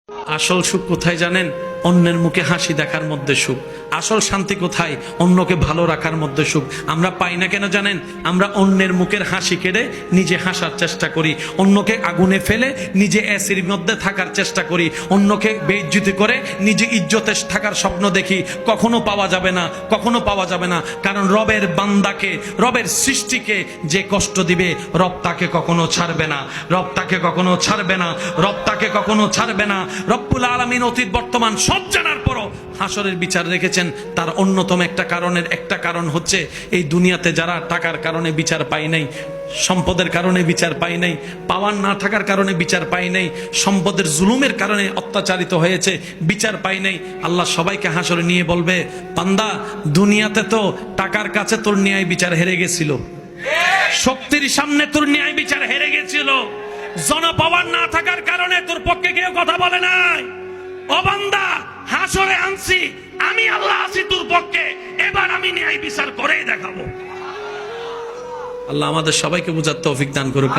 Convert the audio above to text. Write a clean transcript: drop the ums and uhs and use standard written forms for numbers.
আসল সুখ কোথায় জানেন? অন্যের মুখে হাসি দেখার মধ্যে সুখ। আসল শান্তি কোথায়? অন্যকে ভালো রাখার মধ্যে সুখ। আমরা পাই না কেন জানেন? আমরা অন্যের মুখের হাসি কেড়ে নিজে হাসার চেষ্টা করি, অন্যকে আগুনে ফেলে নিজে এসির মধ্যে থাকার চেষ্টা করি, অন্যকে বেইজ্জতি করে নিজে ইজ্জতে থাকার স্বপ্ন দেখি। কখনো পাওয়া যাবে না, কখনো পাওয়া যাবে না। কারণ রবের বান্দাকে, রবের সৃষ্টিকে যে কষ্ট দিবে, রব তাকে কখনো ছাড়বে না, রব তাকে কখনো ছাড়বে না, রব তাকে কখনো ছাড়বে না। রব্বুল আলামিন অতীত বর্তমান সব জানার পরও হাসরের বিচার রেখেছেন। তার অন্যতম একটা কারণ হচ্ছে এই দুনিয়াতে যারা টাকার কারণে বিচার পায় নাই, সম্পদের কারণে বিচার পায় নাই, পাওয়ার না থাকার কারণে বিচার পায় নাই, সম্পদের জুলুমের কারণে অত্যাচারিত হয়েছে, বিচার পায় নাই। আল্লাহ সবাইকে হাসরে নিয়ে বলবে, বান্দা দুনিয়াতে তো টাকার কাছে তোর ন্যায় বিচার হেরে গেছিল, শক্তির সামনে তোর ন্যায় বিচার হেরে গেছিল, জনপাওয়ার না থাকার কারণে তোর পক্ষে কেউ কথা বলে নাই। ও বান্দা, হাসরে আনছি আমি, আল্লাহ আছি তোর পক্ষে, এবার আমি ন্যায় বিচার করেই দেখাবো। আল্লাহ আমাদের সবাইকে বুঝার তৌফিক দান করুক।